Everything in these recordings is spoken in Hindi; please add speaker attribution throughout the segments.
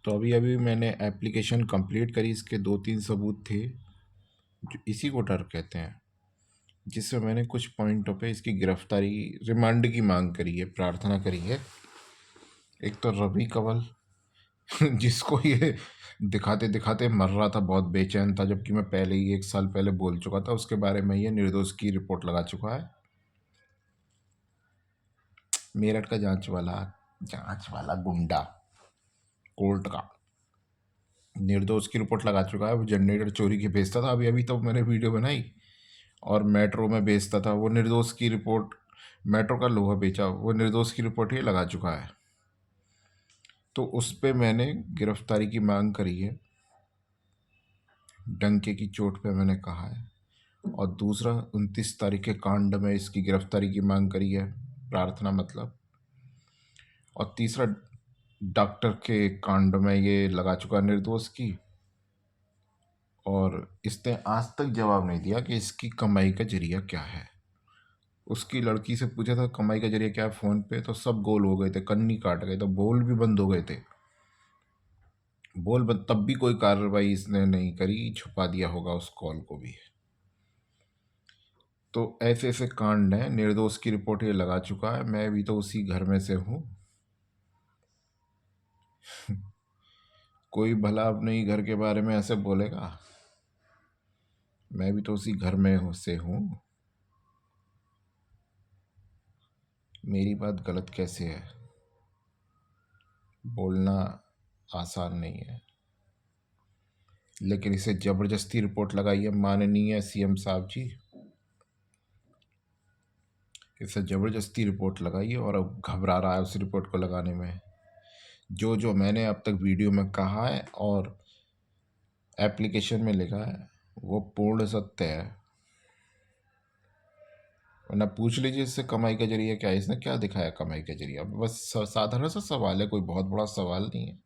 Speaker 1: तो अभी अभी मैंने एप्लीकेशन कंप्लीट करी, इसके 2-3 सबूत थे जो इसी को डर कहते हैं, जिससे मैंने कुछ पॉइंटों पे इसकी गिरफ्तारी, रिमांड की मांग करी है, प्रार्थना करी है। एक तो रवि कंवल जिसको ये दिखाते दिखाते मर रहा था, बहुत बेचैन था, जबकि मैं पहले ही 1 साल पहले बोल चुका था उसके बारे में, ये निर्दोष की रिपोर्ट लगा चुका है। मेरठ का जांच वाला गुंडा, कोर्ट का, निर्दोष की रिपोर्ट लगा चुका है। वो जनरेटर चोरी के बेचता था, अभी अभी तो मैंने वीडियो बनाई, और मेट्रो में बेचता था वो, निर्दोष की रिपोर्ट, मेट्रो का लोहा बेचा, वो निर्दोष की रिपोर्ट ही लगा चुका है। तो उस पे मैंने गिरफ्तारी की मांग करी है, डंके की चोट पे मैंने कहा है। और दूसरा, 29 तारीख के कांड में इसकी गिरफ्तारी की मांग करी है, प्रार्थना मतलब। और तीसरा, डॉक्टर के कांड में ये लगा चुका निर्दोष की। और इसने आज तक जवाब नहीं दिया कि इसकी कमाई का जरिया क्या है। उसकी लड़की से पूछा था कमाई का जरिया क्या है फ़ोन पे, तो सब गोल हो गए थे, कन्नी काट गए, तो बोल भी बंद हो गए थे। तब भी कोई कार्रवाई इसने नहीं करी, छुपा दिया होगा उस कॉल को भी। तो ऐसे ऐसे कांड हैं। निर्दोष की रिपोर्ट ये लगा चुका है, मैं भी तो उसी घर में से हूँ। कोई भला अपने ही घर के बारे में ऐसे बोलेगा? मैं भी तो उसी घर में से हूँ। मेरी बात गलत कैसे है? बोलना आसान नहीं है, लेकिन इसे जबरदस्ती रिपोर्ट लगाई है माननीय सीएम साहब जी। इसे जबरदस्ती रिपोर्ट लगाई है और अब घबरा रहा है उस रिपोर्ट को लगाने में। जो जो मैंने अब तक वीडियो में कहा है और एप्लीकेशन में लिखा है वो पूर्ण सत्य है। वरना पूछ लीजिए इससे कमाई का जरिया क्या है, इसने क्या दिखाया कमाई का जरिया? बस साधारण सा सवाल है, कोई बहुत बड़ा सवाल नहीं है।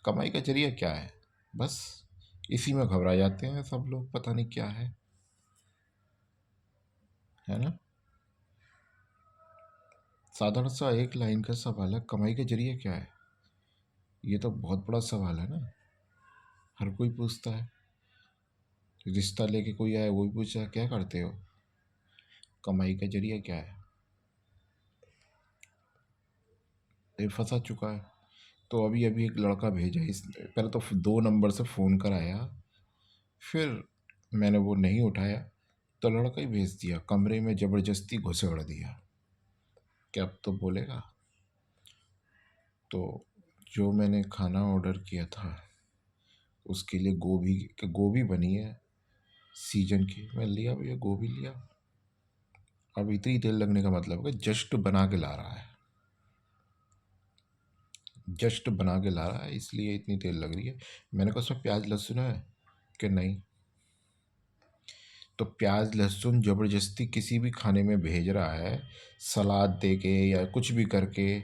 Speaker 1: कमाई का जरिया क्या है? बस इसी में घबरा जाते हैं सब लोग, पता नहीं क्या है ना। साधारण सा एक लाइन का सवाल है, कमाई का जरिया क्या है? ये तो बहुत बड़ा सवाल है ना। हर कोई पूछता है। रिश्ता लेके कोई आया वो भी पूछा क्या करते हो, कमाई का जरिया क्या है? ये फंसा चुका है। तो अभी अभी एक लड़का भेजा, इस पहले तो 2 नंबर से फ़ोन कराया, फिर मैंने वो नहीं उठाया तो लड़का ही भेज दिया, कमरे में ज़बरदस्ती घुसेड़ दिया। क्या अब तो बोलेगा? तो जो मैंने खाना ऑर्डर किया था उसके लिए गोभी बनी है सीजन की, मैं लिया भैया, गोभी लिया। अब इतनी तेल लगने का मतलब है जस्ट बना के ला रहा है, जस्ट बना के ला रहा है, इसलिए इतनी तेल लग रही है। मैंने कहा उसमें प्याज लहसुन है कि नहीं? तो प्याज लहसुन ज़बरदस्ती किसी भी खाने में भेज रहा है, सलाद दे के या कुछ भी करके,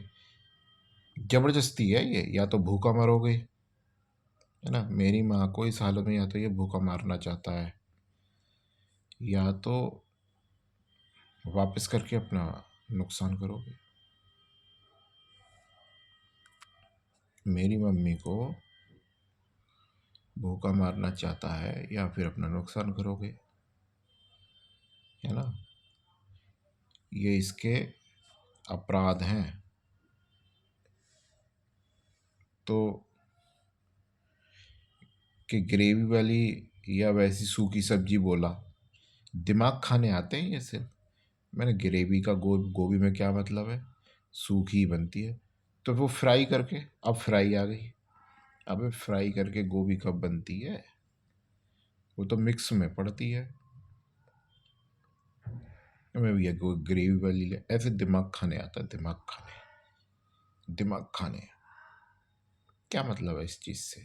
Speaker 1: ज़बरदस्ती है ये। या तो भूखा मरोगे, है ना। मेरी माँ को इस हालत में या तो ये भूखा मारना चाहता है, या तो वापस करके अपना नुकसान करोगे। मेरी मम्मी को भूखा मारना चाहता है या फिर अपना नुकसान करोगे, है ना। ये इसके अपराध हैं। तो कि ग्रेवी वाली या वैसी सूखी सब्जी बोला, दिमाग खाने आते हैं ये सिर्फ। मैंने ग्रेवी का गोभी में क्या मतलब है, सूखी ही बनती है। तो वो फ्राई करके, अब फ्राई आ गई। अबे फ्राई करके गोभी कब बनती है? वो तो मिक्स में पड़ती है। मैं भैया ग्रेवी वाली ले, ऐसे दिमाग खाने आता है, दिमाग खाने, दिमाग खाने। क्या मतलब है इस चीज़ से?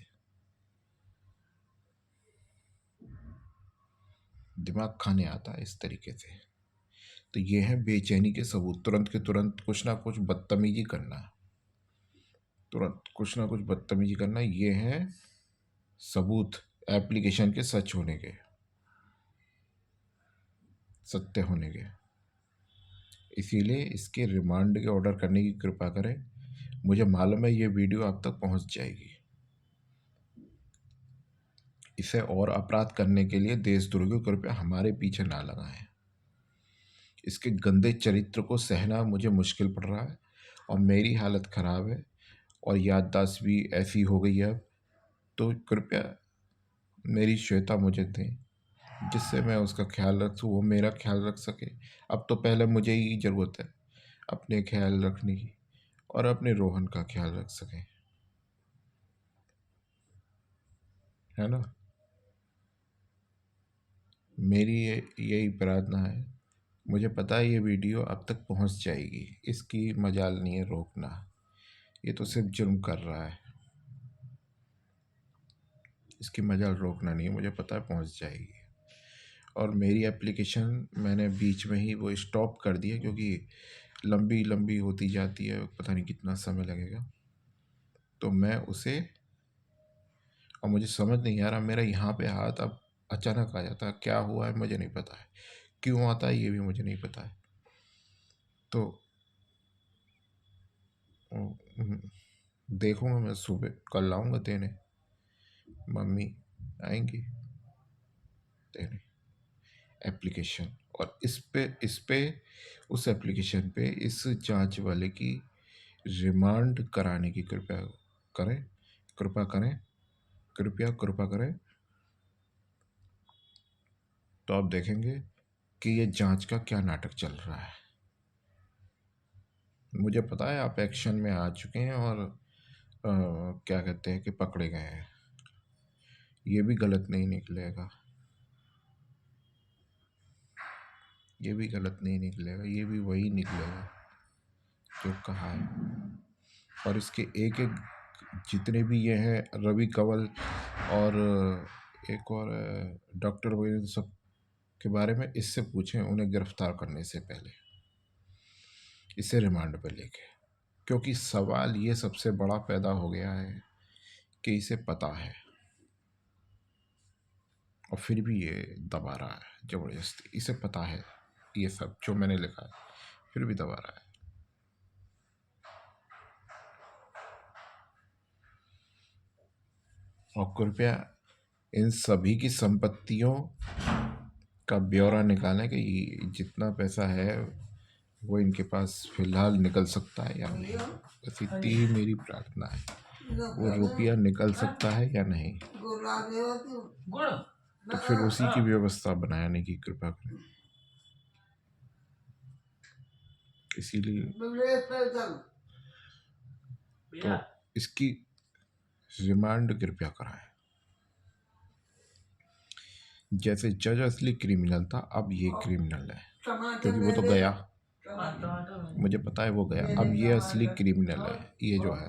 Speaker 1: दिमाग खाने आता है इस तरीके से। तो ये है बेचैनी के सबूत। तुरंत के तुरंत कुछ ना कुछ बदतमीजी करना, तुरंत कुछ ना कुछ बदतमीजी करना, ये है सबूत एप्लीकेशन के सच होने के, सत्य होने के। इसीलिए इसके रिमांड के ऑर्डर करने की कृपा करें। मुझे मालूम है ये वीडियो आप तक पहुंच जाएगी। इसे और अपराध करने के लिए देशद्रोही कृपया हमारे पीछे ना लगाएं। इसके गंदे चरित्र को सहना मुझे मुश्किल पड़ रहा है और मेरी हालत ख़राब है और याददाश्त भी ऐसी हो गई है अब। तो कृपया मेरी श्वेता मुझे दें जिससे मैं उसका ख्याल रख सकूँ, वो मेरा ख्याल रख सके। अब तो पहले मुझे ही ज़रूरत है अपने ख्याल रखने की और अपने रोहन का ख्याल रख सकें, है ना। मेरी यही प्रार्थना है। मुझे पता है ये वीडियो अब तक पहुंच जाएगी, इसकी मजाल नहीं है रोकना। ये तो सिर्फ जुर्म कर रहा है, इसकी मजाल रोकना नहीं है, मुझे पता है पहुंच जाएगी। और मेरी एप्लीकेशन मैंने बीच में ही वो स्टॉप कर दिया क्योंकि लंबी लंबी होती जाती है, पता नहीं कितना समय लगेगा। तो मैं उसे, और मुझे समझ नहीं आ रहा मेरा यहाँ पे हाथ अब अचानक आ जाता है, क्या हुआ है मुझे नहीं पता है, क्यों आता है ये भी मुझे नहीं पता है। तो देखूंगा मैं, सुबह कल आऊँगा देने, मम्मी आएंगी देने एप्लीकेशन। और इस पे उस एप्लीकेशन पे इस जांच वाले की रिमांड कराने की कृपया करें, कृपा करें, कृपया कृपा करें। तो आप देखेंगे कि ये जांच का क्या नाटक चल रहा है। मुझे पता है आप एक्शन में आ चुके हैं और क्या कहते हैं कि पकड़े गए हैं। ये भी गलत नहीं निकलेगा, ये भी गलत नहीं निकलेगा, ये भी वही निकलेगा जो कहा है। और इसके एक एक जितने भी ये हैं, रवि कंवल और एक और डॉक्टर वगैरह, सब के बारे में इससे पूछें, उन्हें गिरफ्तार करने से पहले इसे रिमांड पे लेके। क्योंकि सवाल ये सबसे बड़ा पैदा हो गया है कि इसे पता है और फिर भी ये दबा रहा है ज़बरदस्ती। इसे पता है ये सब जो मैंने लिखा है, फिर भी दबा रहा है। और कृपया इन सभी की संपत्तियों का ब्यौरा निकालें कि जितना पैसा है वो इनके पास फिलहाल निकल सकता है या नहीं। बस इतनी ही मेरी प्रार्थना है, वो रुपया निकल सकता है या नहीं, तो फिर उसी की व्यवस्था बनाने की कृपा करें। इसीलिए तो इसकी रिमांड कृपया कराएं। जैसे जज असली क्रिमिनल था, अब ये क्रिमिनल है क्योंकि वो तो गया, मुझे पता है वो गया। अब ये असली क्रिमिनल है, ये जो है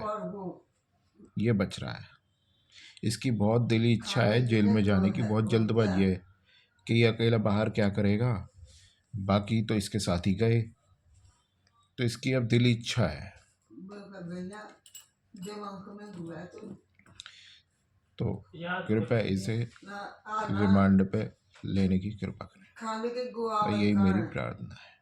Speaker 1: ये बच रहा है। इसकी बहुत दिली इच्छा है जेल में जाने की, बहुत जल्दबाजी है कि ये अकेला बाहर क्या करेगा, बाकी तो इसके साथ ही गए। तो इसकी अब दिली इच्छा है, तो कृपया इसे रिमांड पे लेने की कृपा करें। यही मेरी प्रार्थना है।